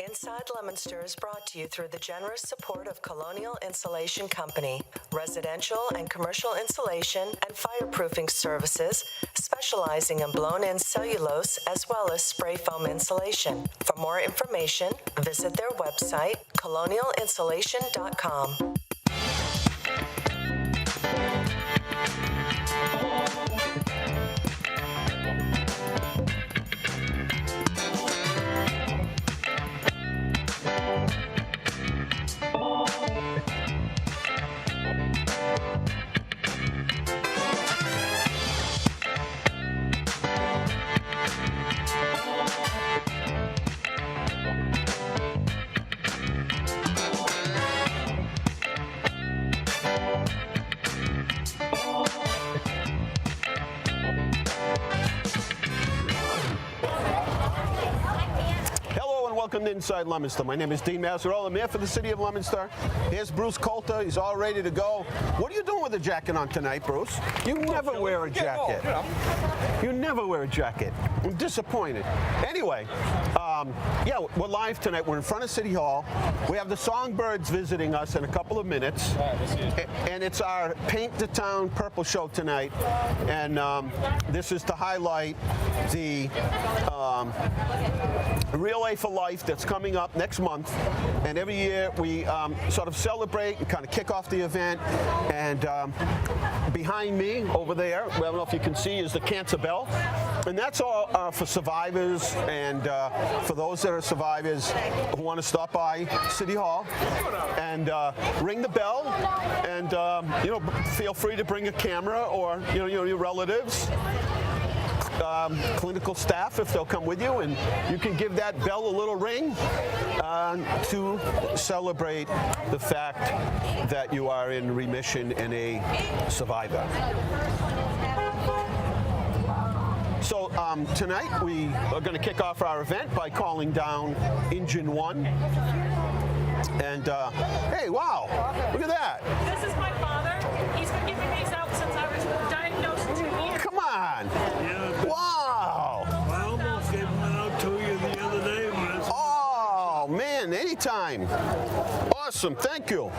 Inside Leominster is brought to you through the generous support of Colonial Insulation Company, residential and commercial insulation and fireproofing services, specializing in blown-in cellulose as well as spray foam insulation. For more information, visit their website, colonialinsulation.com. Welcome to Inside Leominster. My name is Dean Mazzarola. I'm here for the city of Leominster. Here's Bruce Coulter. He's all ready to go. What are you doing with a jacket on tonight, Bruce? You never wear a jacket. You never wear a jacket. I'm disappointed. Anyway, yeah, we're live tonight. We're in front of City Hall. We have the Songbirds visiting us in a couple of minutes. And it's our Paint the Town Purple show tonight. And this is to highlight the Relay for Life that's coming up next month, and every year we sort of celebrate and kind of kick off the event. And behind me over there, I don't know if you can see, is the cancer bell, and that's all for survivors and for those that are survivors who want to stop by City Hall and ring the bell, and you know, feel free to bring a camera or your relatives. Clinical staff, if they'll come with you, and you can give that bell a little ring to celebrate the fact that you are in remission and a survivor. So tonight we are going to kick off our event by calling down Engine 1. And hey, wow, look at that. This is my father. He's been giving these out since I was diagnosed 2 years. Come on. Yeah, Wow. I almost gave one out to you the other day when I was... Oh, man, anytime. Awesome, thank you.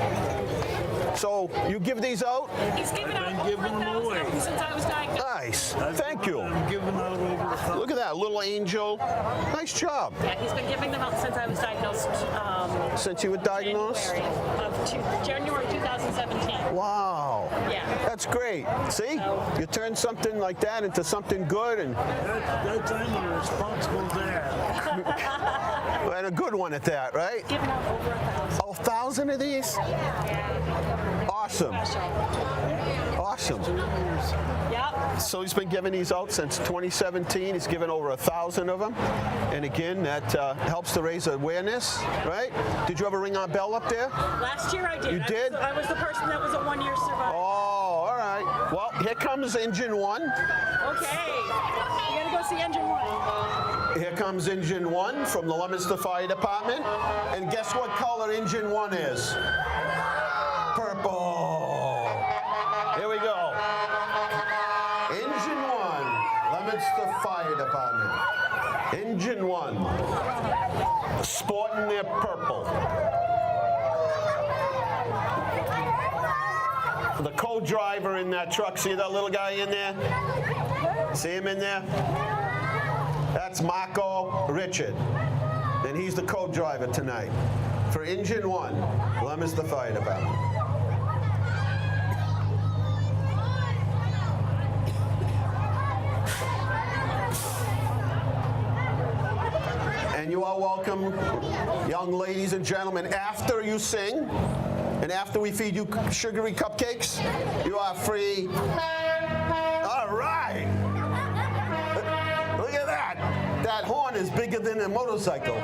So you give these out? He's given out been over giving them 1,000 away. of them since I was diagnosed. Nice, thank you. I'm giving out over 1,000. Look at that, little angel. Nice job. Yeah, he's been giving them out since I was diagnosed. Since you were diagnosed? January 2017. Wow. Yeah. That's great. See, you turn something like that into something good, and That's I'm a responsible dad. a good one at that, right? Given out over 1,000. Oh, 1,000 of these? Awesome. Awesome. Yep. So he's been giving these out since 2017. He's given over 1,000 of them. And again, that helps to raise awareness, right? Did you ever ring our bell up there? Last year I did. You did? I was the person that was a 1-year survivor. Oh, all right. Well, here comes Engine 1. Okay. You gotta go see Engine 1. Here comes Engine 1 from the Leominster Fire Department. And guess what color Engine 1 is? Purple. Here we go. Engine 1, Leominster Fire Department. Engine 1, sporting their purple. The co-driver in that truck, see that little guy in there? See him in there? That's Marco Richard, and he's the co-driver tonight for Engine 1, Leominster Fire Department. And you are welcome, young ladies and gentlemen. After you sing, and after we feed you sugary cupcakes, you are free. All right. Look at that. That horn is bigger than a motorcycle.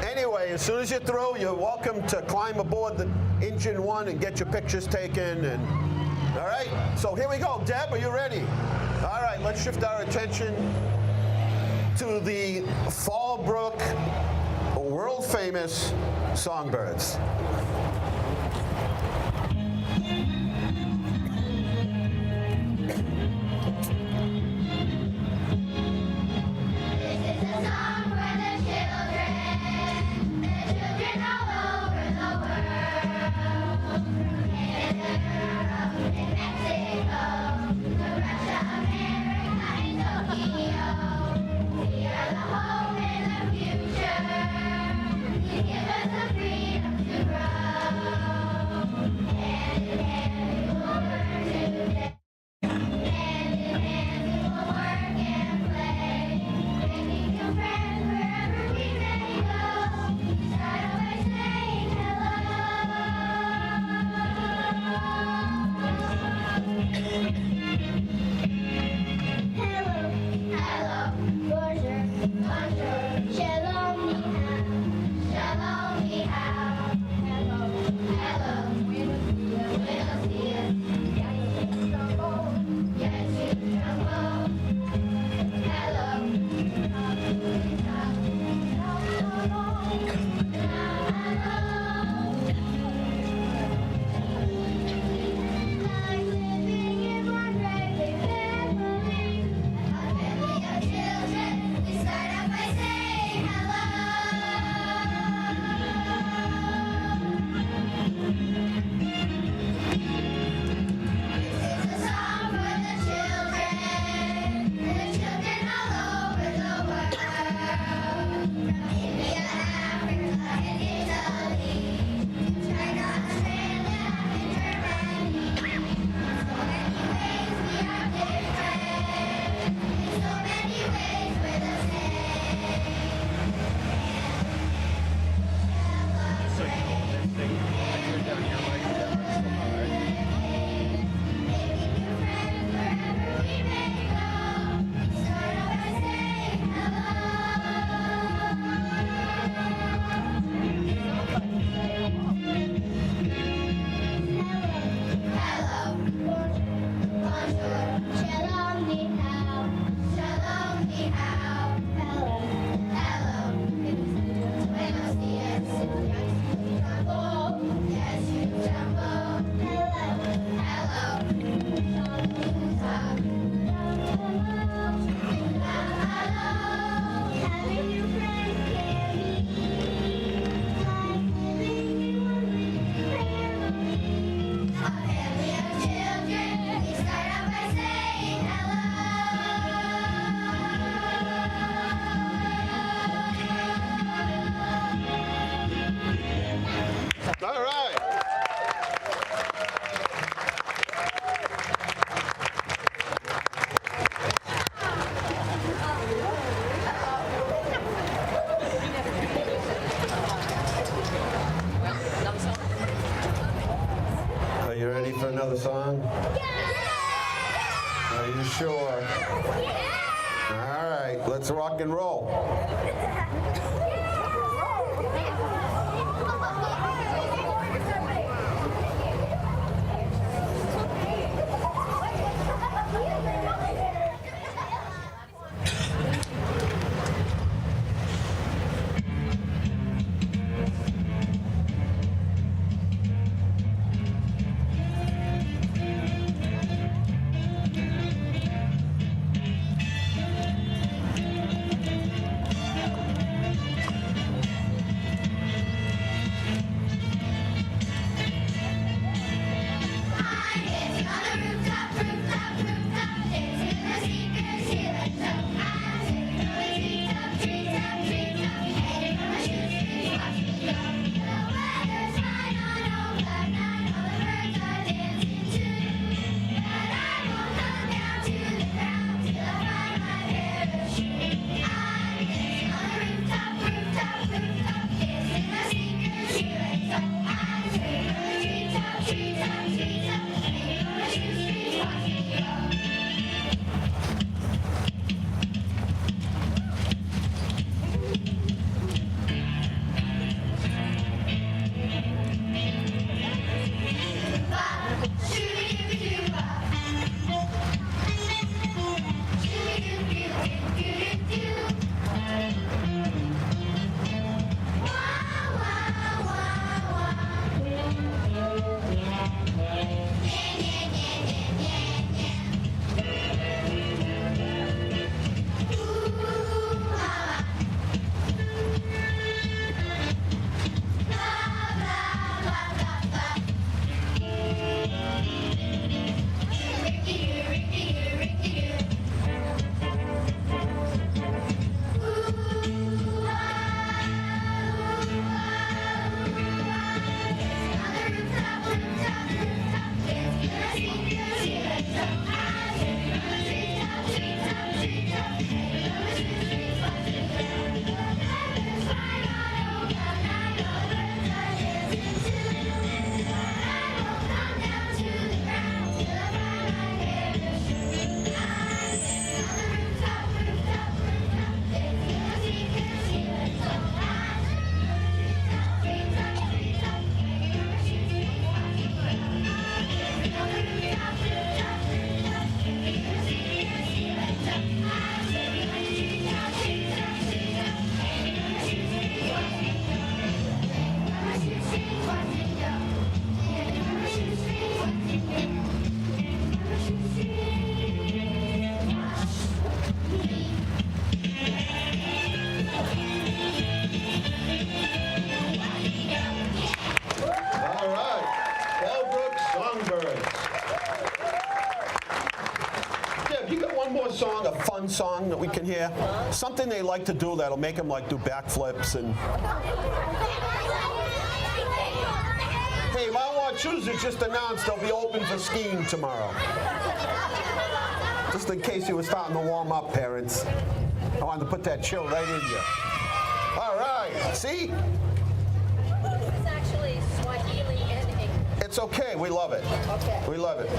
Anyway, as soon as you're through, you're welcome to climb aboard the Engine 1 and get your pictures taken. And all right, so here we go. Deb, are you ready? All right, let's shift our attention to the Fallbrook world-famous Songbirds. This is a song for the song? Are you sure? All right, let's rock and roll. Song, a fun song that we can hear, something they like to do that'll make them like do backflips and. Hey, Mount Wachusett just announced they'll be open for skiing tomorrow. Just in case you were starting to warm up, parents. I wanted to put that chill right in you. All right, see? It's actually Swahili and English. It's okay, we love it. Okay. We love it.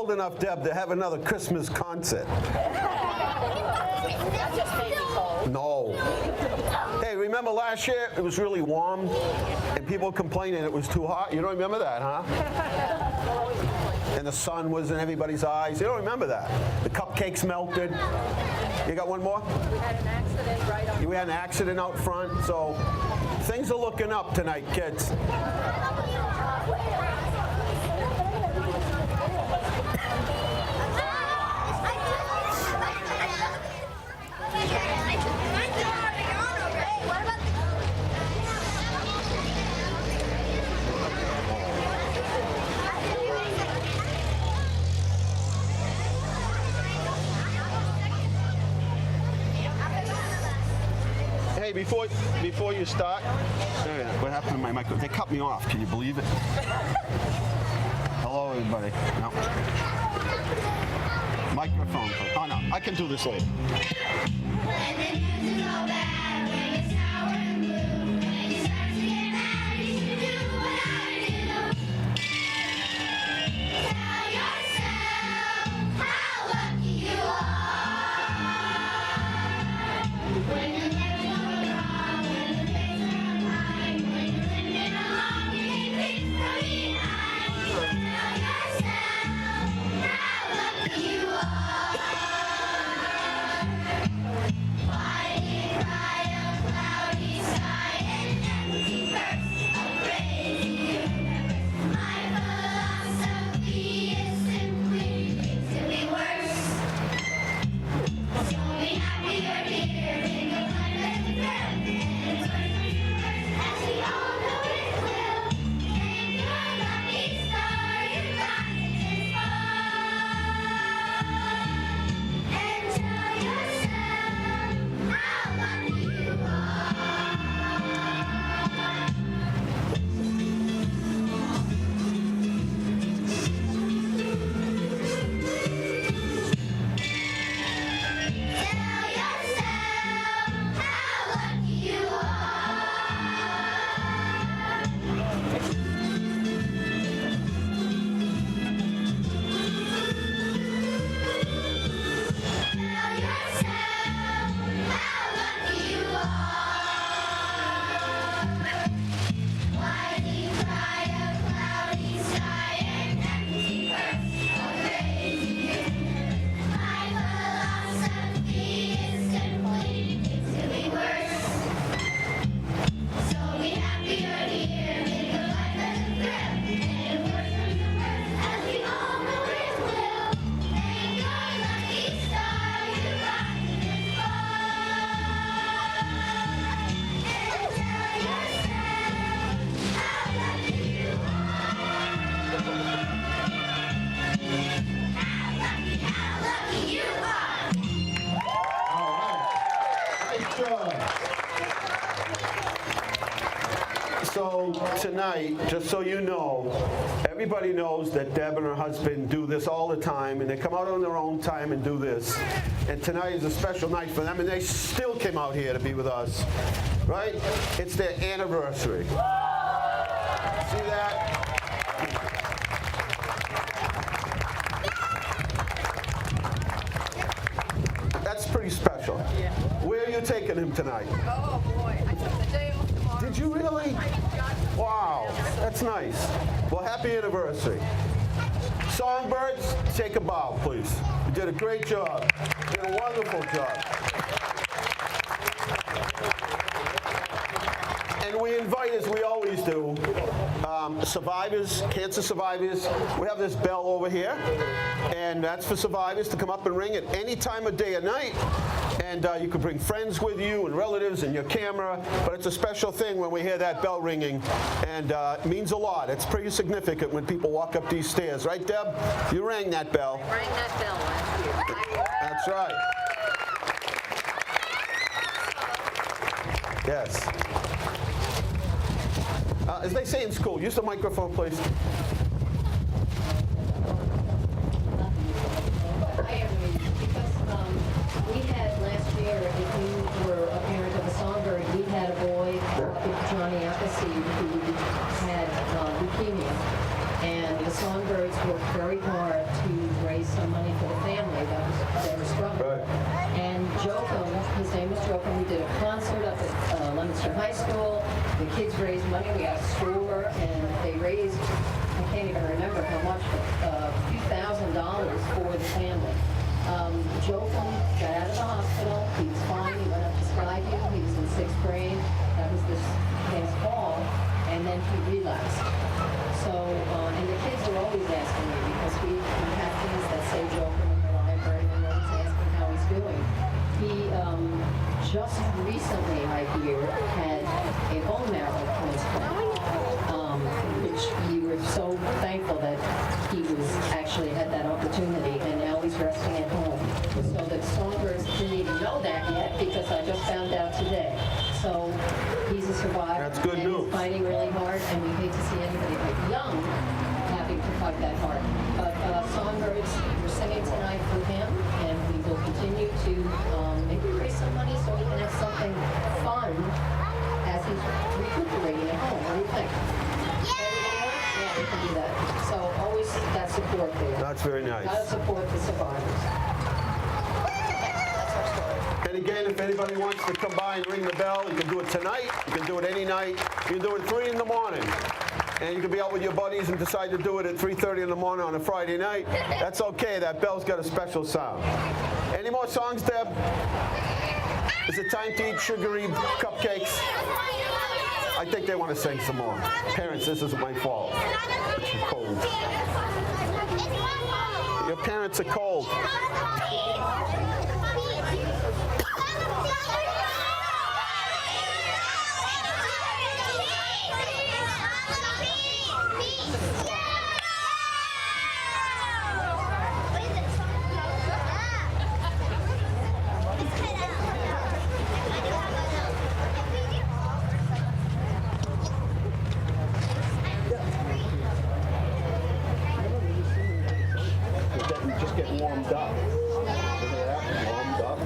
old enough, Deb, to have another Christmas concert. That just made me cold. No. Hey, remember last year it was really warm and people complaining it was too hot? You don't remember that, huh? And the sun was in everybody's eyes. You don't remember that? The cupcakes melted. You got one more? We had an accident right on. We had an accident out front, so things are looking up tonight, kids. Hey, before you start, what happened to my microphone? They cut me off. Can you believe it? Hello, everybody. No. Microphone. Oh no, I can do this later. So tonight, just so you know, everybody knows that Deb and her husband do this all the time, and they come out on their own time and do this. And tonight is a special night for them, and they still came out here to be with us, right? It's their anniversary. See that? That's pretty special. Yeah. Where are you taking him tonight? Oh boy, I took the day off tomorrow. Did you really? Wow, that's nice. Well, happy anniversary. Songbirds, take a bow, please. You did a great job. You did a wonderful job. And we invite, as we always do, survivors, cancer survivors. We have this bell over here, and that's for survivors to come up and ring at any time of day or night. And you can bring friends with you and relatives and your camera, but it's a special thing when we hear that bell ringing, and it means a lot. It's pretty significant when people walk up these stairs. Right, Deb? You rang that bell. I rang that bell last year. That's right. Yes. As they say in school, use the microphone, please. Hi, everybody. Because we had last year, if you were a parent of a songbird, we had a boy, Johnny Appleseed, who had leukemia. And the songbirds worked very hard to the kids raised money. We had a store, and they raised, I can't even remember how much, but a few $1,000s for the family. Jotham got out of the hospital. He was fine. He went up to Skyview. He was in 6th grade. That was this past fall. And then he relapsed. So, and the kids are always asking me, because we have things that say Jotham in the library, and they're always asking how he's doing. He just recently, I hear, had a bone marrow transplant, which we were so thankful that he was actually had that opportunity, and now he's resting at home. So the Songbirds didn't even know that yet, because I just found out today. So he's a survivor. That's good and news. He's fighting really hard, and we hate to see anybody like young having to fight that hard. But Songbirds, we're singing tonight for him, and we will continue to maybe raise some money so he can have something fun as he's recuperating at home. What do you think? Yeah, we can do that. So always that support there. That's very nice. Gotta support the survivors. That's our story. And again, if anybody wants to come by and ring the bell, you can do it tonight. You can do it any night. You can do it at 3 in the morning. And you can be out with your buddies and decide to do it at 3:30 in the morning on a Friday night. That's okay. That bell's got a special sound. Any more songs, Deb? Is it time to eat sugary cupcakes? I think they want to sing some more. Parents, this isn't my fault. It's cold. Your parents are cold. Just getting warmed up. Warmed up.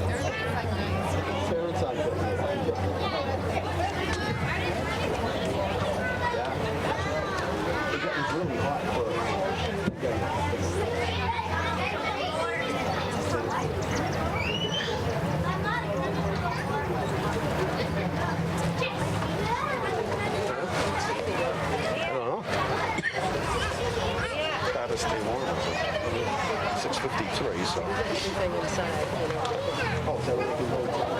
Parents aren't getting warmed up. Yeah. It's getting really hot I don't know. Gotta stay warm. 6:53, so. Everything inside, you know. Oh, so everything can go inside.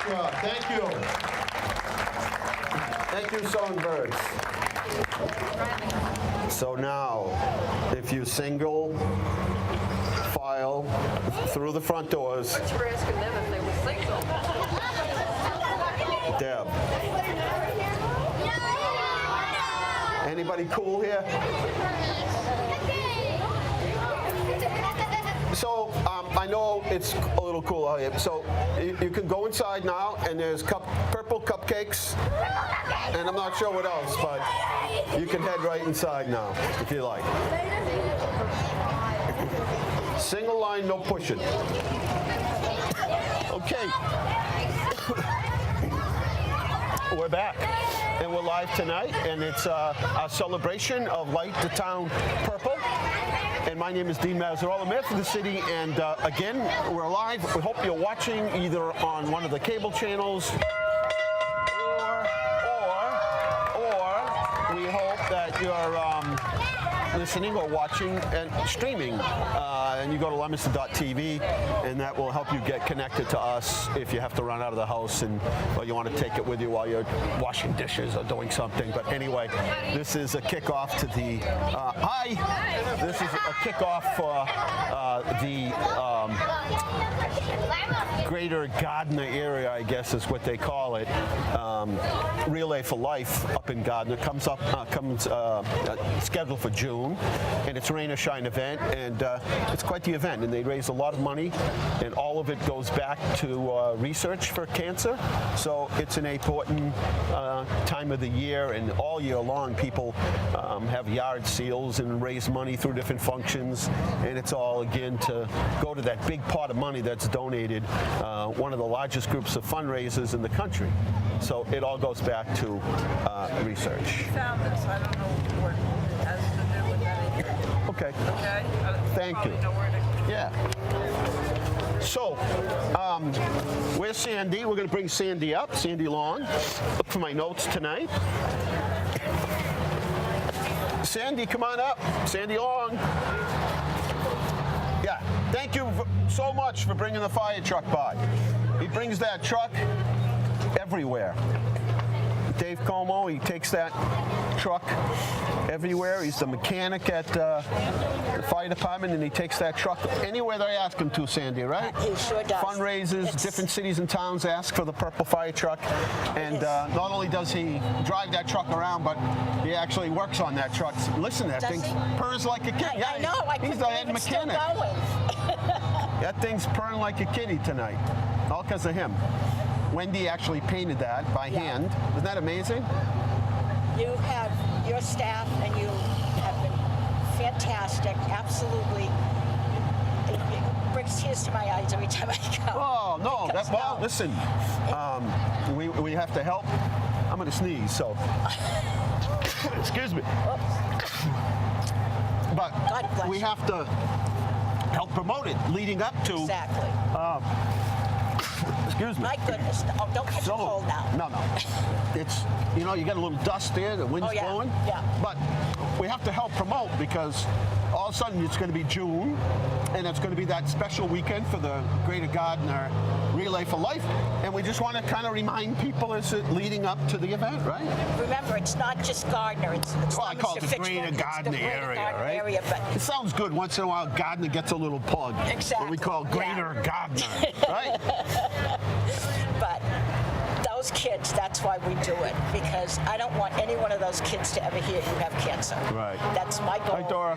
job. Thank you. Thank you, songbirds. So now, if you single file through the front doors, You were asking them if they were single. Deb. Anybody cool here? So I know it's a little cool out here. So you can go inside now, and there's purple cupcakes, and I'm not sure what else, but you can head right inside now if you like. Single line, no pushing. Okay. We're back, and we're live tonight, and it's a celebration of Light the Town Purple. And my name is Dean Mazzarola, Mayor for the city, and again, we're live. We hope you're watching either on one of the cable channels, or we hope that you're listening or watching and streaming. And you go to Leominster.tv, and that will help you get connected to us if you have to run out of the house or you want to take it with you while you're washing dishes or doing something. But anyway, this is a kickoff to the This is a kickoff for the Greater Gardner area, I guess is what they call it. Relay for Life up in Gardner comes scheduled for June, and it's a rain or shine event, and it's quite the event, and they raise a lot of money, and all of it goes back to research for cancer. So it's an important time of the year, and all year long people have yard seals and raise money through different functions, and it's all again to go to that big pot of money that's donated, one of the largest groups of fundraisers in the country. So it all goes back to research. Found this. I don't know what it has to do with anything. Okay. Okay? Thank you. Know where to Yeah. So, where's Sandy? We're going to bring Sandy up, Sandy Long. Look for my notes tonight. Sandy, come on up. Sandy Long. Yeah, thank you so much for bringing the fire truck by. He brings that truck everywhere. Dave Como, he takes that truck everywhere. He's the mechanic at the fire department, and he takes that truck anywhere they ask him to, Sandy, right? He sure does. Fundraisers, different cities and towns ask for the purple fire truck. And not only does he drive that truck around, but he actually works on that truck. Listen, that thing purrs like a kid. I know. He's the head mechanic. That thing's purring like a kitty tonight, all because of him. Wendy actually painted that by hand. Isn't that amazing? You have your staff, and you have been fantastic. Absolutely. It brings tears to my eyes every time I go. Oh, no. Listen, we have to help. I'm going to sneeze, so. Excuse me. But God bless we you. have to help promote it leading up to. Exactly. Excuse me. My goodness. Oh, don't catch a cold now. No. It's, you get a little dust there, the wind's blowing. Yeah. But we have to help promote, because all of a sudden it's going to be June, and it's going to be that special weekend for the Greater Gardner Relay for Life, and we just want to kind of remind people as it leading up to the event, right? Remember, it's not just Gardner. It's Well, I call it the Greater Gardner area, right? But It sounds good. Once in a while, Gardner gets a little plug. Exactly. What we call Greater Gardner, right? But those kids, that's why we do it, because I don't want any one of those kids to ever hear you have cancer. Right. That's my goal. Hi, Dora.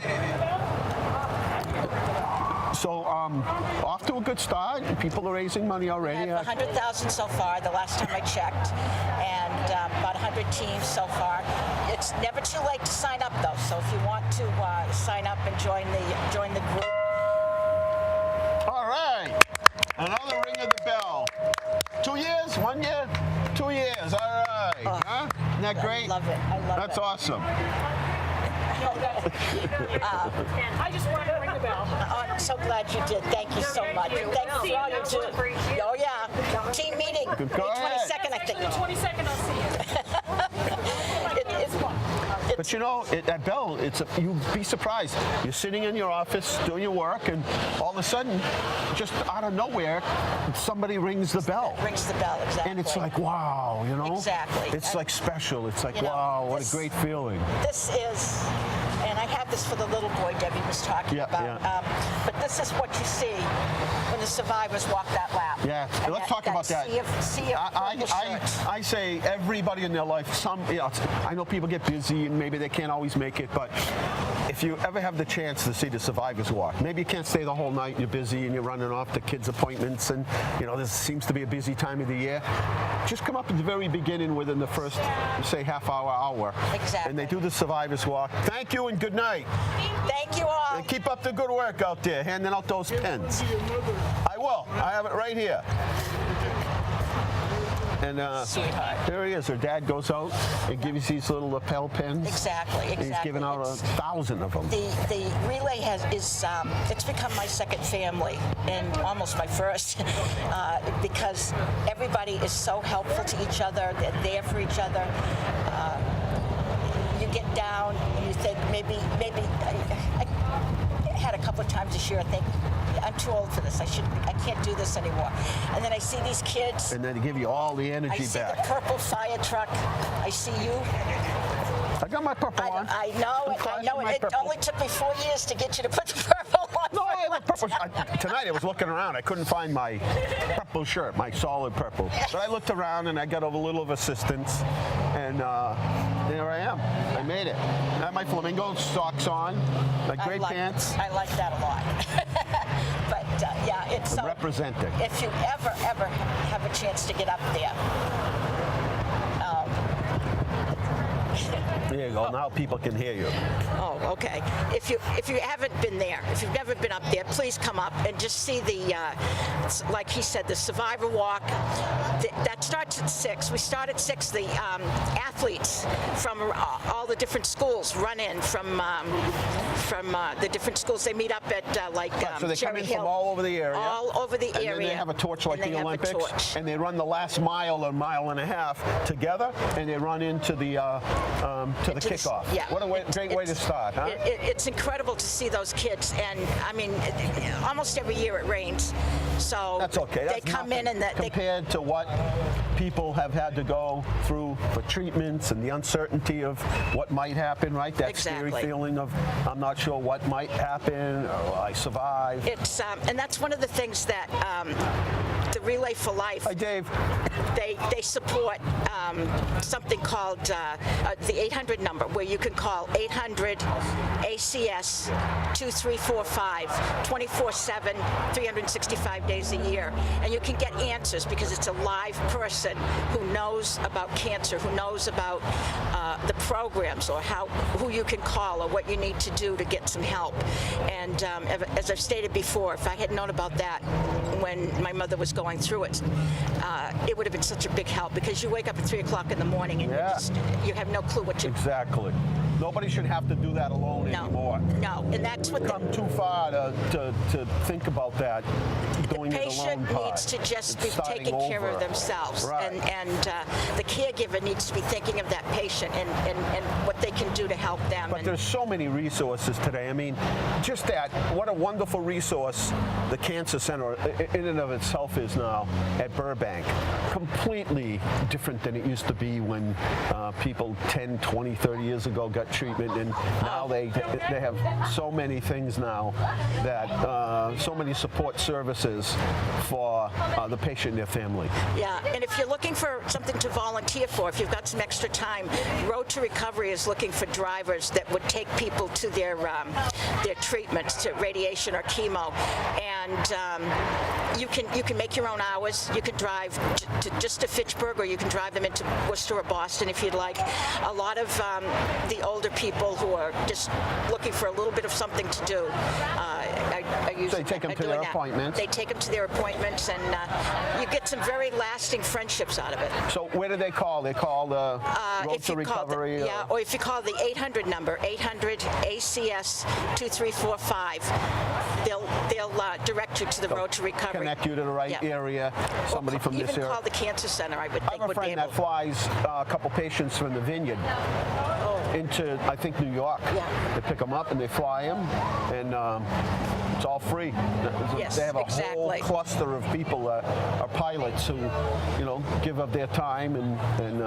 So, off to a good start. People are raising money already. We have 100,000 so far, the last time I checked, and about 100 teams so far. It's never too late to sign up, though. So if you want to sign up and join the group. All right. Another ring of the bell. 2 years? 1 year? 2 years. All right. Huh? Isn't that great? I love it. I love That's it. awesome. I just wanted to ring the bell. Oh, I'm so glad you did. Thank you so much. Thank you for all you do. Oh, yeah. Team meeting. May Go ahead. 22nd, I think. The 22nd, I'll see you. It's fun. But you know, that bell, you'd be surprised. You're sitting in your office doing your work, and all of a sudden, just out of nowhere, somebody rings the bell. Rings the bell, exactly. And it's like, wow, you know? Exactly. It's like special. It's like, You know, wow, what a great feeling. This is, and I have this for the little boy Debbie was talking about, but this is what you see when the survivors walk that lap. Yeah, And let's talk about that. Sea of purple shirts. I say everybody in their life, I know people get busy and maybe they can't always make it, but if you ever have the chance to see the survivors walk, maybe you can't stay the whole night, you're busy and you're running off to kids' appointments, and you know, this seems to be a busy time of the year. Just come up at the very beginning within the first, say, half hour. Exactly. And they do the survivors walk. Thank you and good night. Thank you all. And keep up the good work out there, handing out those pens. I will. I have it right here. And Sweetheart. there he is. Her dad goes out and gives these little lapel pens. Exactly. And he's giving out 1,000 of them. The relay it's become my second family and almost my first because everybody is so helpful to each other. They're there for each other. You get down and you think maybe I had a couple of times this year I think I'm too old for this. I can't do this anymore. And then I see these kids. And then they give you all the energy I see back. the purple fire truck. I see you. I got my purple on. I know it. I know it. It only took me 4 years to get you to put the purple on. No, I have a purple. Tonight I was looking around. I couldn't find my purple shirt, my solid purple. But I looked around and I got a little of assistance, and there I am. I made it. I have my flamingo socks on, my gray pants. I like that a lot. But yeah, it's so. Representing. If you ever have a chance to get up there. There you go. Now people can hear you. Oh, okay. If you haven't been there, if you've never been up there, please come up and just see the, like he said, the Survivor Walk. That starts at 6. We start at 6. The athletes from all the different schools run in from the different schools. They meet up at So they come in from all over the area. All over the area. And then they have a torch like the Olympics, and they run the last mile or mile and a half together, and they run into the kickoff. Yeah. What a great way to start, huh? It's incredible to see those kids, and I mean, almost every year it rains, so that's okay. They come in and compared to what people have had to go through for treatments and the uncertainty of what might happen, right? That scary feeling of I'm not sure what might happen, or will I survive? It's and that's one of the things that the Relay for Life. Hi, Dave. They support something called the 800 number, where you can call 800 ACS 2345 24/7, 365 days a year, and you can get answers because it's a live person who knows about cancer, who knows about the programs or who you can call or what you need to do to get some help. And as I've stated before, if I had known about that when my mother was going through it, it would have been such a big help, because you wake up at 3 o'clock in the morning and you have no clue what you. Exactly. Nobody should have to do that alone anymore. No, and that's what. We've come too far to think about that. Doing the it alone patient needs to just be taking care of themselves, right. and the caregiver needs to be thinking of that patient and what they can do to help them. But there's so many resources today. I mean, just that, what a wonderful resource the Cancer Center in and of itself is now at Burbank. Completely different than it used to be when people 10, 20, 30 years ago got treatment, and now they have so many things now that so many support services for the patient and their family. Yeah, and if you're looking for something to volunteer for, if you've got some extra time, Road to Recovery is looking for drivers that would take people to their treatments, to radiation or chemo, and you can make your own hours. You can drive just to Fitchburg, or you can drive them into Worcester or Boston if you'd like. A lot of the older people who are just looking for a little bit of something to do. So they take them to their appointments. They take them to their appointments, and you get some very lasting friendships out of it. So where do they call? They call the Road to Recovery? Or if you call the 800 number, 800 ACS 2345, they'll direct you to the Road to Recovery. Connect you to the right area. Somebody from this area. Even call the Cancer Center, I would think. I have a friend that flies a couple patients from the Vineyard. into, I think, New York. Yeah. They pick them up and they fly them, and it's all free. Yes, they have a exactly. whole cluster of people that are pilots who, give up their time, and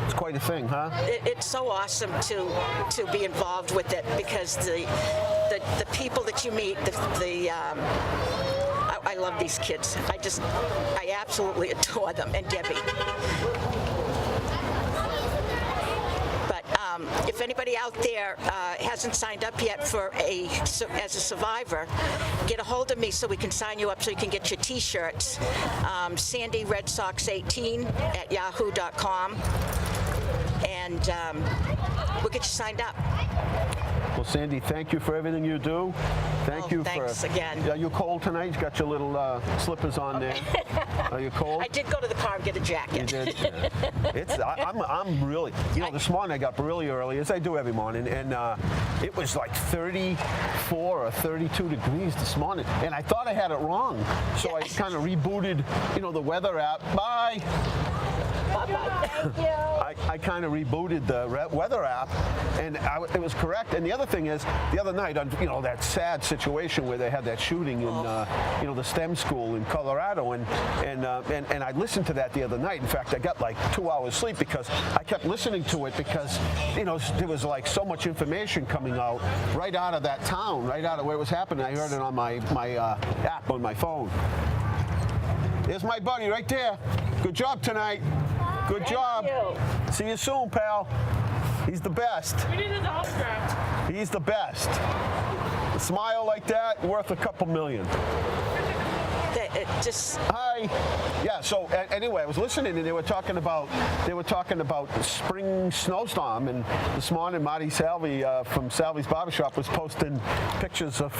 it's quite a thing, huh? It's so awesome to be involved with it, because the people that you meet, I love these kids. I absolutely adore them, and Debbie. But if anybody out there hasn't signed up yet as a survivor, get a hold of me so we can sign you up so you can get your T-shirts. Sandy Red Sox 18 at yahoo.com, and we'll get you signed up. Well, Sandy, thank you for everything you do. Thank you thanks again. Are you cold tonight? You got your little slippers on there. Are you cold? I did go to the car and get a jacket. You did? Yeah. I'm really, this morning I got up really early, as I do every morning, and it was like 34 or 32 degrees this morning, and I thought I had it wrong. So I kind of rebooted, the weather app. Bye. Thank you. I kind of rebooted the weather app, and it was correct. And the other thing is, the other night, on that sad situation where they had that shooting in the STEM school in Colorado, and I listened to that the other night. In fact, I got like 2 hours sleep because I kept listening to it, because there was like so much information coming out right out of that town, right out of where it was happening. I heard it on my app on my phone. There's my buddy right there. Good job tonight. Good job. See you soon, pal. He's the best. We need an autograph. He's the best. A smile like that, worth a couple million. Hi. Yeah. So anyway, I was listening, and they were talking about the spring snowstorm, and this morning Marty Salvi from Salvi's Barbershop was posting pictures of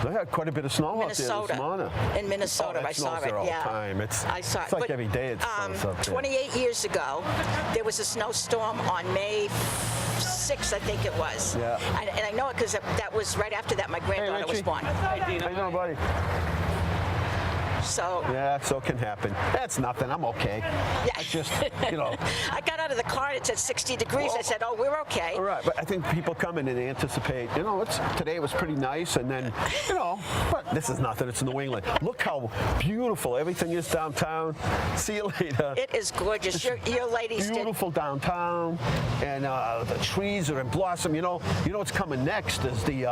they had quite a bit of snow out there this morning. In Minnesota, I saw it. There all the Yeah, time. I saw it. It's like But, every day it snows up there. 28 years ago, there was a snowstorm on May 6th, I think it was. Yeah. And I know it because that was right after that my granddaughter was Richie. born. How you doing, buddy? So yeah, so it can happen. That's nothing. I'm okay. Yeah. I just, I got out of the car and it said 60 degrees. I said, oh, we're okay. All right, but I think people come in and they anticipate, today was pretty nice, and then, but this is nothing. It's New England. Look how beautiful everything is downtown. See you later. It is gorgeous. Your ladies beautiful downtown, and the trees are in blossom. What's coming next is the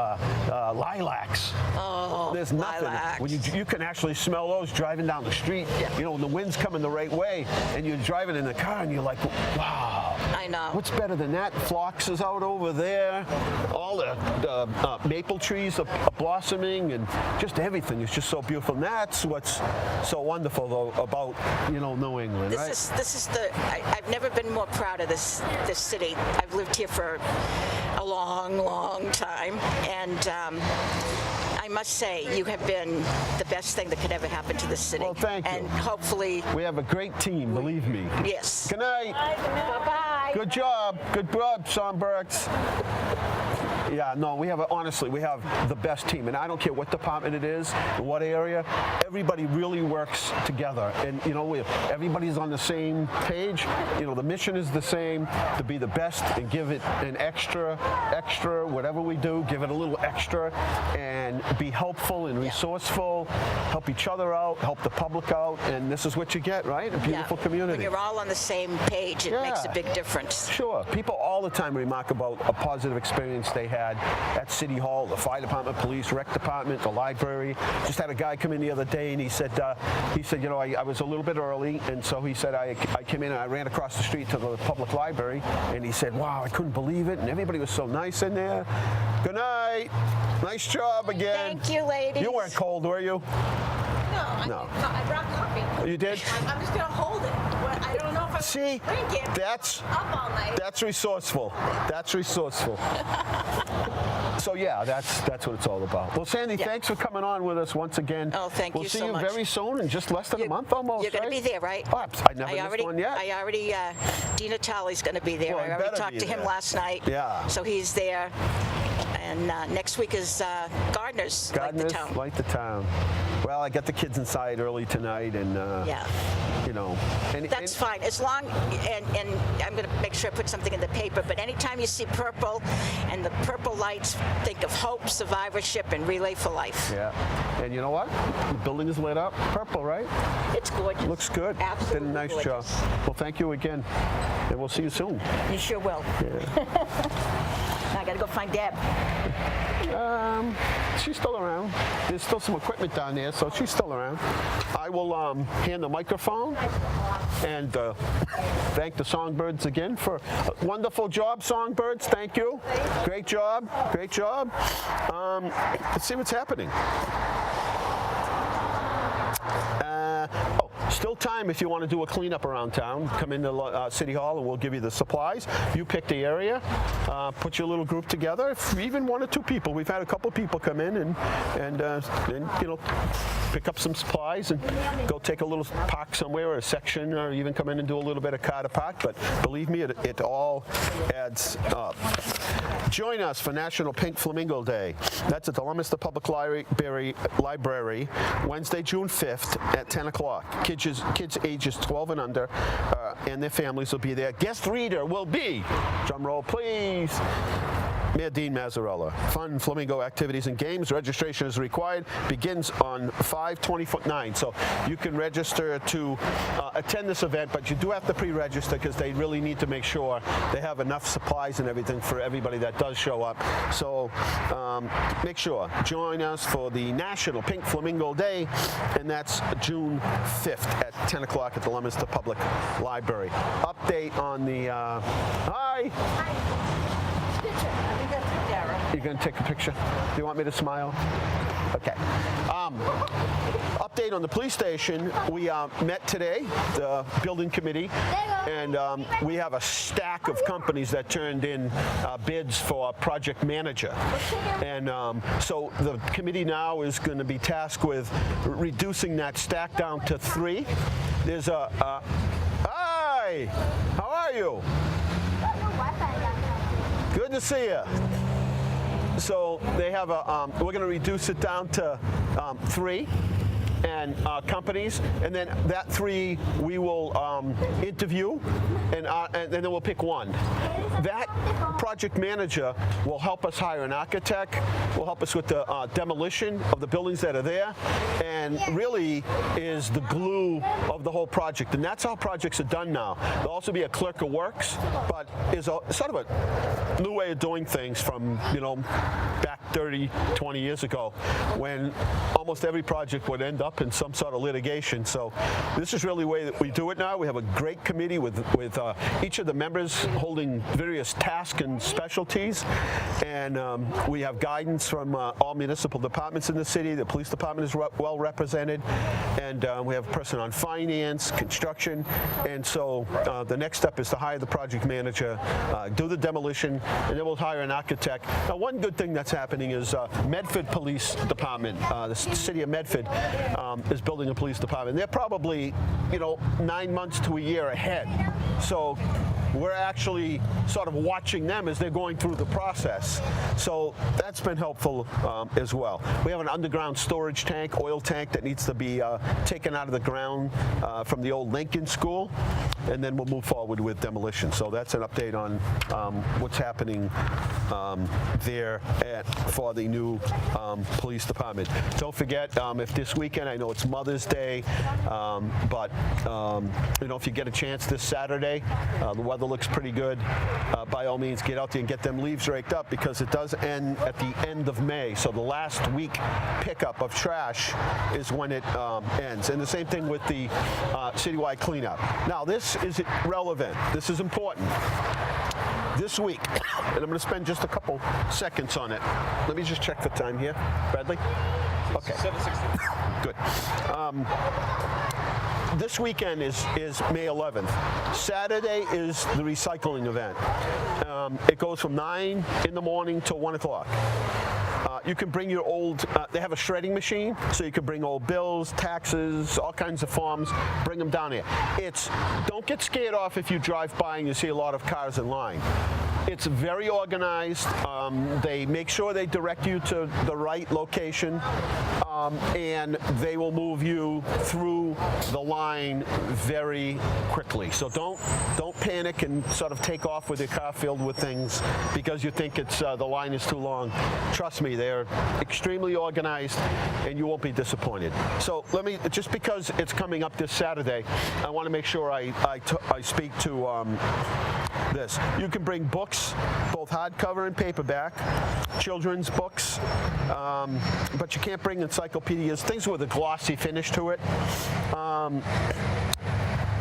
lilacs. Oh, there's nothing. lilacs. When you can actually smell those driving down the street. Yeah. When the wind's coming the right way, and you're driving in the car, and you're like, wow. I know. What's better than that? Phlox is out over there. All the maple trees are blossoming, and just everything is just so beautiful. And that's what's so wonderful, though, about New England, right? I've never been more proud of this city. I've lived here for a long, long time, and I must say, you have been the best thing that could ever happen to this city. Well, thank you. And hopefully... We have a great team, believe me. Yes. Good night. Bye-bye. Good job. Good job, Sonbergs. Yeah, no, we have the best team, and I don't care what department it is, in what area, everybody really works together, and everybody's on the same page. The mission is the same, to be the best and give it an extra, whatever we do, give it a little extra, and be helpful and resourceful, help each other out, help the public out, and this is what you get, right? A beautiful community. When you're all on the same page, it makes a big difference. Sure. People all the time remark about a positive experience they had at City Hall, the fire department, police, rec department, the library. Just had a guy come in the other day, and he said, I was a little bit early, and so he said, I came in and I ran across the street to the public library, and he said, wow, I couldn't believe it, and everybody was so nice in there. Good night. Nice job again. Thank you, ladies. You weren't cold, were you? No, I brought coffee. You did? I'm just gonna hold it. I don't know if I'm See, gonna drink it. that's up all night. That's resourceful. That's resourceful. So yeah, that's what it's all about. Well, Sandy, thanks for coming on with us once again. Oh, thank you so much. We'll see you very soon, in just less than a month almost. You're going to be there, right? Oh, I never missed one yet. I already, Dina Talley's going to be there. Well, I already talked to him last night. Yeah. So he's there. And And next week is Gardeners Light the Town. Light the town. Well, I got the kids inside early tonight, and Yeah. you know, That's fine, as long, and I'm going to make sure I put something in the paper, but anytime you see purple and the purple lights, think of hope, survivorship, and Relay for Life. Yeah, and you know what? The building is lit up purple, right? It's gorgeous. Looks good. Absolutely Did a nice job. gorgeous. Well, thank you again, and we'll see you soon. You sure will. Now I got to go find Deb. She's still around. There's still some equipment down there, so she's still around. I will hand the microphone and thank the Songbirds again for a wonderful job, Songbirds. Thank you. Great job. Great job. Let's see what's happening. Still time if you want to do a cleanup around town. Come into City Hall and we'll give you the supplies. You pick the area, put your little group together. If even 1 or 2 people. We've had a couple people come in and you know, pick up some supplies and go take a little park somewhere or a section, or even come in and do a little bit of car to park. But believe me, it all adds up. Join us for National Pink Flamingo Day. That's at the Leominster Public Library, Wednesday, June 5th at 10 o'clock. Kids ages 12 and under and their families will be there. Guest reader will be, drum roll please, Mayor Dean Mazzarella. Fun flamingo activities and games. Registration is required. Begins on 5/20/9. So you can register to attend this event, but you do have to pre-register because they really need to make sure they have enough supplies and everything for everybody that does show up. So make sure. Join us for the National Pink Flamingo Day, and that's June 5th at 10 o'clock at the Leominster Public Library. Update on the... Hi! You're going to take a picture? Do you want me to smile? Okay. Update on the police station. We met today, the building committee, and we have a stack of companies that turned in bids for project manager. And so the committee now is going to be tasked with reducing that stack down to 3. There's a... Hi! How are you? Good to see you. So they have a, we're going to reduce it down to 3 and companies, and then that 3 we will interview, and then we'll pick 1. That project manager will help us hire an architect, will help us with the demolition of the buildings that are there, and really is the glue of the whole project. And that's how projects are done now. There'll also be a clerk of works, but is a sort of a new way of doing things from, you know, back 30, 20 years ago, when almost every project would end up in some sort of litigation. So this is really the way that we do it now. We have a great committee with each of the members holding various tasks and specialties, and we have guidance from all municipal departments in the city. The police department is well represented, and we have a person on finance, construction, and so the next step is to hire the project manager, do the demolition, and then we'll hire an architect. Now, one good thing that's happening is Medford Police Department, the city of Medford, is building a police department. They're probably, you know, 9 months to a year ahead. So we're actually sort of watching them as they're going through the process. So that's been helpful as well. We have an underground storage tank, oil tank, that needs to be taken out of the ground from the old Lincoln School, and then we'll move forward with demolition. So that's an update on what's happening there for the new police department. Don't forget, if this weekend, I know it's Mother's Day, but you know, if you get a chance this Saturday, the weather looks pretty good. By all means, get out there and get them leaves raked up, because it does end at the end of May. So the last week pickup of trash is when it ends. And the same thing with the citywide cleanup. Now, this is relevant. This is important. This week, and I'm going to spend just a couple seconds on it. Let me just check the time here. Bradley? Okay. 7:16. Good. This weekend is May 11th. Saturday is the recycling event. It goes from 9 in the morning till 1 o'clock. You can bring your old, they have a shredding machine, so you can bring old bills, taxes, all kinds of forms, bring them down here. Don't get scared off if you drive by and you see a lot of cars in line. It's very organized. They make sure they direct you to the right location, and they will move you through the line very quickly. So don't panic and sort of take off with your car filled with things because you think it's the line is too long. Trust me, they're extremely organized, and you won't be disappointed. So let me, just because it's coming up this Saturday, I want to make sure I speak to this. You can bring books, both hardcover and paperback, children's books, but you can't bring encyclopedias, things with a glossy finish to it.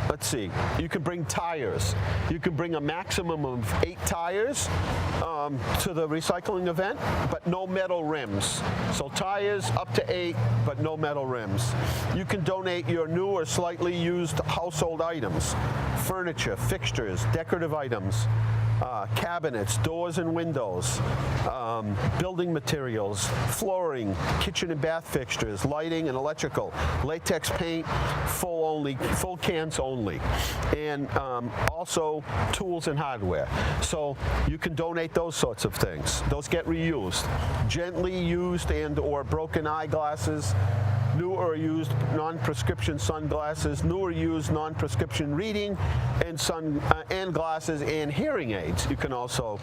Let's see, you can bring tires. You can bring a maximum of 8 tires to the recycling event, but no metal rims. So tires up to 8, but no metal rims. You can donate your new or slightly used household items, furniture, fixtures, decorative items, cabinets, doors and windows, building materials, flooring, kitchen and bath fixtures, lighting and electrical, latex paint, full cans only, and also tools and hardware. So you can donate those sorts of things. Those get reused. Gently used and or broken eyeglasses, new or used non-prescription sunglasses, new or used non-prescription reading and glasses and hearing aids you can also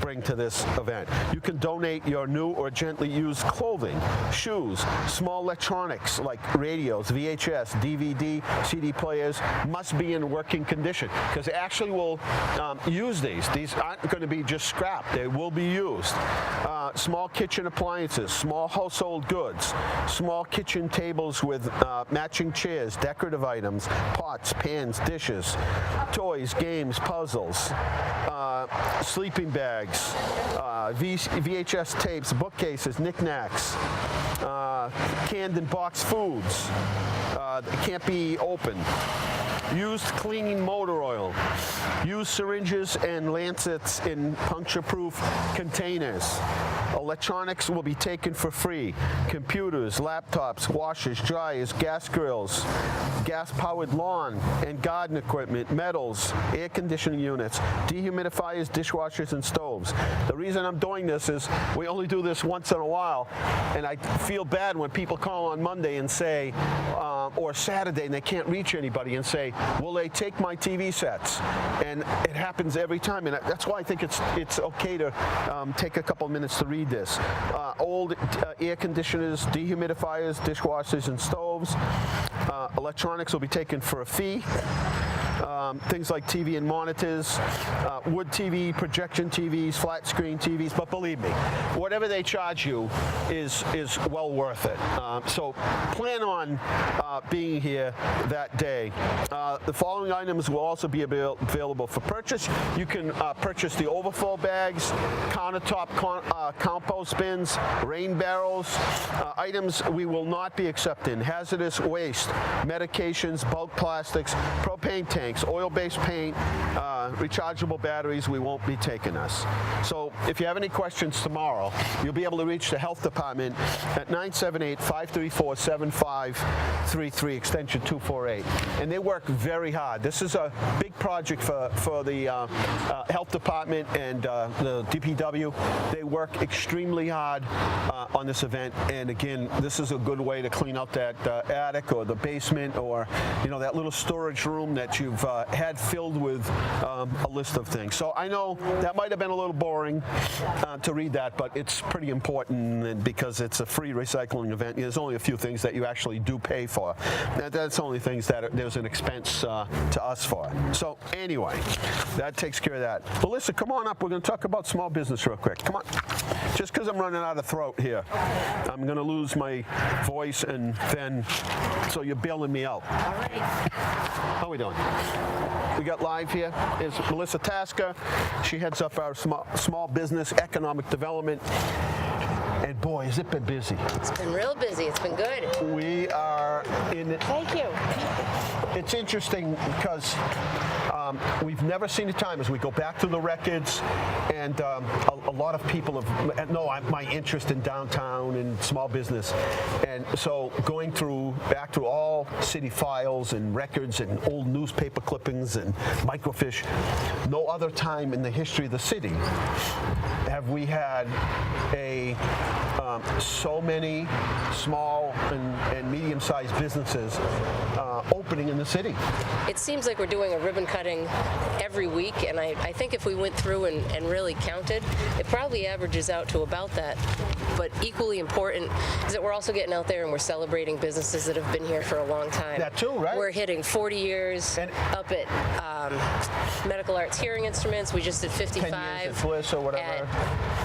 bring to this event. You can donate your new or gently used clothing, shoes, small electronics like radios, VHS, DVD, CD players must be in working condition because they actually will use these. These aren't going to be just scrapped. They will be used. Small kitchen appliances, small household goods, small kitchen tables with matching chairs, decorative items, pots, pans, dishes, toys, games, puzzles, sleeping bags, VHS tapes, bookcases, knickknacks, canned and boxed foods that can't be opened. Used cleaning motor oil, used syringes and lancets in puncture-proof containers. Electronics will be taken for free. Computers, laptops, washers, dryers, gas grills, gas-powered lawn and garden equipment, metals, air conditioning units, dehumidifiers, dishwashers, and stoves. The reason I'm doing this is we only do this once in a while, and I feel bad when people call on Monday and say, or Saturday, and they can't reach anybody and say, will they take my TV sets? And it happens every time, and that's why I think it's okay to take a couple minutes to read this. Old air conditioners, dehumidifiers, dishwashers, and stoves. Electronics will be taken for a fee. Things like TV and monitors, wood TV, projection TVs, flat screen TVs, but believe me, whatever they charge you is well worth it. So plan on being here that day. The following items will also be available for purchase. You can purchase the overflow bags, countertop compost bins, rain barrels, items we will not be accepting, hazardous waste, medications, bulk plastics, propane tanks, oil-based paint, rechargeable batteries, we won't be taking us. So if you have any questions tomorrow, you'll be able to reach the health department at 978-534-7533, extension 248. And they work very hard. This is a big project for the health department and the DPW. They work extremely hard on this event. And again, this is a good way to clean out that attic or the basement or that little storage room that you've had filled with a list of things. So I know that might have been a little boring to read that, but it's pretty important because it's a free recycling event. There's only a few things that you actually do pay for. That's only things that there's an expense to us for. So anyway, that takes care of that. Melissa, come on up. We're going to talk about small business real quick. Come on. Just because I'm running out of throat here, I'm going to lose my voice, and then so you're bailing me out. All right. How are we doing? We got live here is Melissa Tasker. She heads up our small business economic development. And boy, has it been busy. It's been real busy. It's been good. We are in. Thank you. It's interesting because we've never seen a time as we go back to the records, and a lot of people have know my interest in downtown and small business, and so going back through all city files and records and old newspaper clippings and microfiche, no other time in the history of the city have we had so many small and medium-sized businesses opening in the city. It seems like we're doing a ribbon cutting every week, and I think if we went through and really counted, it probably averages out to about that. But equally important is that we're also getting out there and we're celebrating businesses that have been here for a long time. That too, right? We're hitting 40 years up at Medical Arts Hearing Instruments. We just did 55. 10 years at Bliss or whatever.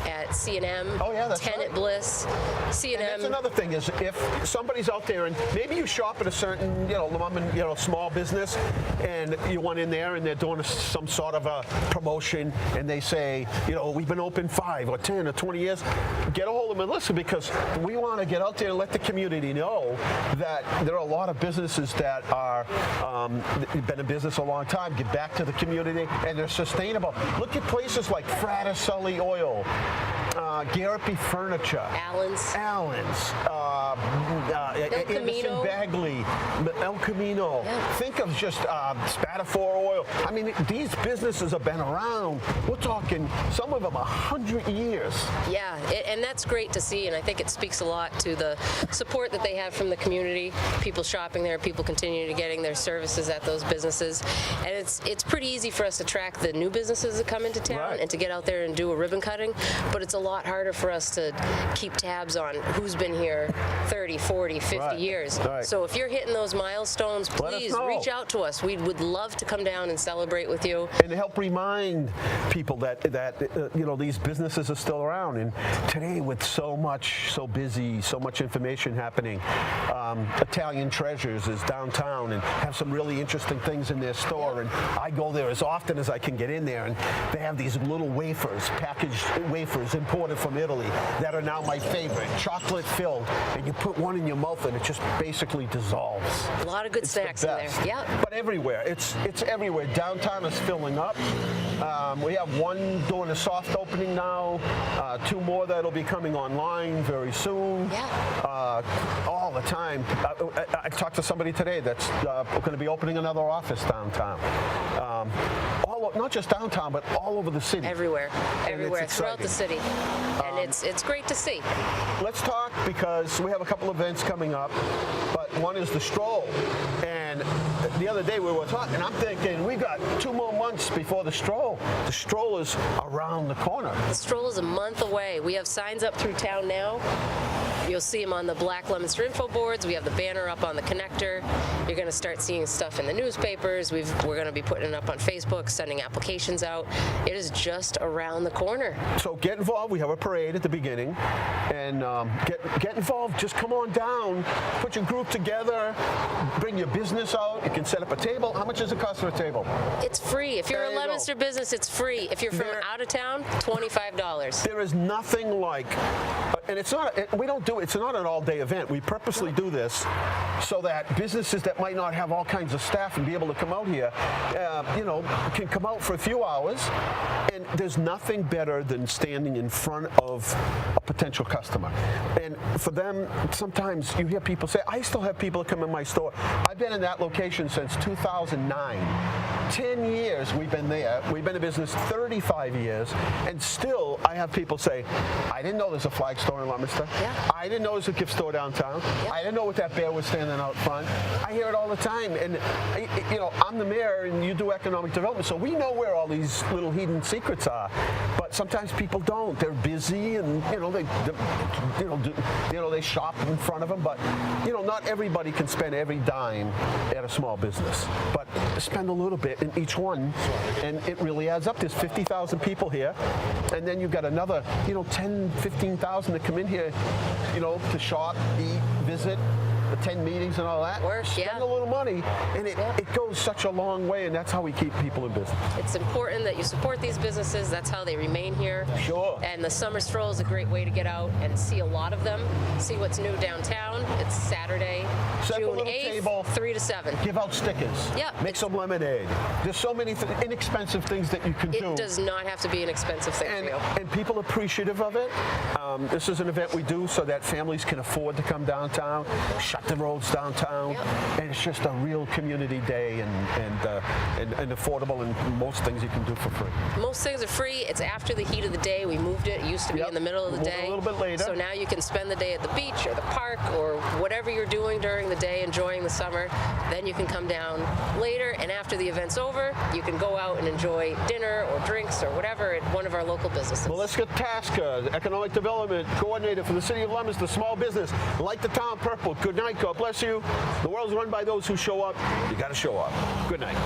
At C&M. Oh, yeah, that's 10 right. at Bliss. C&M. And that's another thing is if somebody's out there and maybe you shop at a certain, small business, and you went in there and they're doing some sort of a promotion, and they say, we've been open 5 or 10 or 20 years. Get a hold of them and listen, because we want to get out there and let the community know that there are a lot of businesses that are been in business a long time, give back to the community, and they're sustainable. Look at places like Fraticelli Oil, Garapi Furniture, Allen's, Anderson Bagley, El Camino. Yeah. Think of just Spatafor Oil. I mean, these businesses have been around. We're talking some of them 100 years. Yeah, and that's great to see, and I think it speaks a lot to the support that they have from the community, people shopping there, people continuing to getting their services at those businesses. And it's pretty easy for us to track the new businesses that come into town, right, and to get out there and do a ribbon cutting, but it's a lot harder for us to keep tabs on who's been here 30, 40, 50 right, years. Right. So if you're hitting those milestones, please reach out to us. We would love to come down and celebrate with you. And help remind people that these businesses are still around. And today, with so busy, so much information happening, Italian Treasures is downtown and have some really interesting things in their store. And I go there as often as I can get in there, and they have these little wafers, packaged wafers imported from Italy, that are now my favorite, chocolate filled, and you put one in your mouth and it just basically dissolves. A lot of good snacks in there. Yeah. But everywhere, it's everywhere. Downtown is filling up. We have one doing a soft opening now, 2 more that'll be coming online very soon. Yeah. All the time. I talked to somebody today that's going to be opening another office downtown. Not just downtown, but all over the city. Everywhere throughout the city, and it's great to see. Let's talk, because we have a couple events coming up, but one is the stroll. And the other day we were talking, and I'm thinking we've got 2 more months before the stroll. The stroll is around the corner. The stroll is a month away. We have signs up through town now. You'll see them on the black Leominster info boards. We have the banner up on the connector. You're going to start seeing stuff in the newspapers. We're going to be putting it up on Facebook, sending applications out. It is just around the corner. So get involved. We have a parade at the beginning, and get involved. Just come on down, put your group together, bring your business out. You can set up a table. How much does it cost for a table? It's free. If you're a Leominster business, it's free. If you're from out of town, $25. There is nothing like, and it's not. We don't do it. It's not an all-day event. We purposely do this so that businesses that might not have all kinds of staff and be able to come out here, can come out for a few hours. And there's nothing better than standing in front of a potential customer. And for them, sometimes you hear people say, I still have people that come in my store. I've been in that location since 2009. 10 years we've been there. We've been in business 35 years, and still I have people say, I didn't know there's a flag store in Leominster. Yeah. I didn't know there's a gift store downtown. Yeah. I didn't know what that bear was standing out front. I hear it all the time. And, I'm the mayor and you do economic development, so we know where all these little hidden secrets are. But sometimes people don't. They're busy, and, they shop in front of them. But, not everybody can spend every dime at a small business. But spend a little bit in each one, and it really adds up. There's 50,000 people here, and then you've got another, 10, 15,000 that come in here, to shop, eat, visit. attend meetings and all that. Work, Spend yeah. a little money, and it goes such a long way, and that's how we keep people in business. It's important that you support these businesses. That's how they remain here. Sure. And the summer stroll is a great way to get out and see a lot of them, see what's new downtown. It's Saturday, Set up a June little 8th, table. 3 to 7. Give out stickers. Yep. Make some lemonade. There's so many inexpensive things that you can do. It does not have to be an expensive thing for you. And people are appreciative of it. This is an event we do so that families can afford to come downtown, shut the roads downtown, and it's just a real community day and affordable, and most things you can do for free. Most things are free. It's after the heat of the day. We moved it. It used to be in the middle of the Move it day. a little bit later. So now you can spend the day at the beach or the park or whatever you're doing during the day, enjoying the summer. Then you can come down later, and after the event's over, you can go out and enjoy dinner or drinks or whatever at one of our local businesses. Melissa Taska, the Economic Development Coordinator for the City of Leominster, small business, like the town purple. Good night. God bless you. The world's run by those who show up. You got to show up. Good night.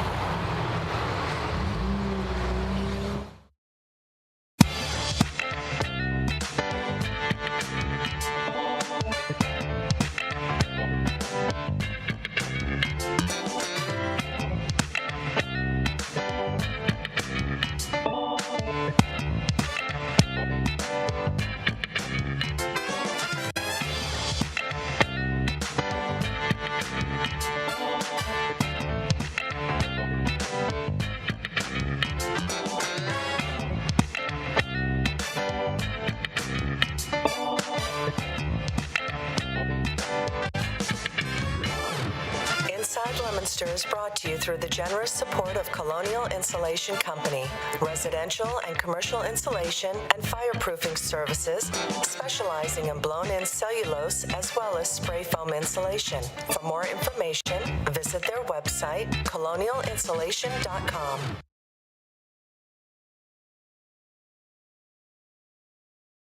Inside Leominster is brought to you through the generous support of Colonial Insulation Company, residential and commercial insulation and fireproofing services, specializing in blown-in cellulose as well as spray foam insulation. For more information, visit their website, colonialinsulation.com.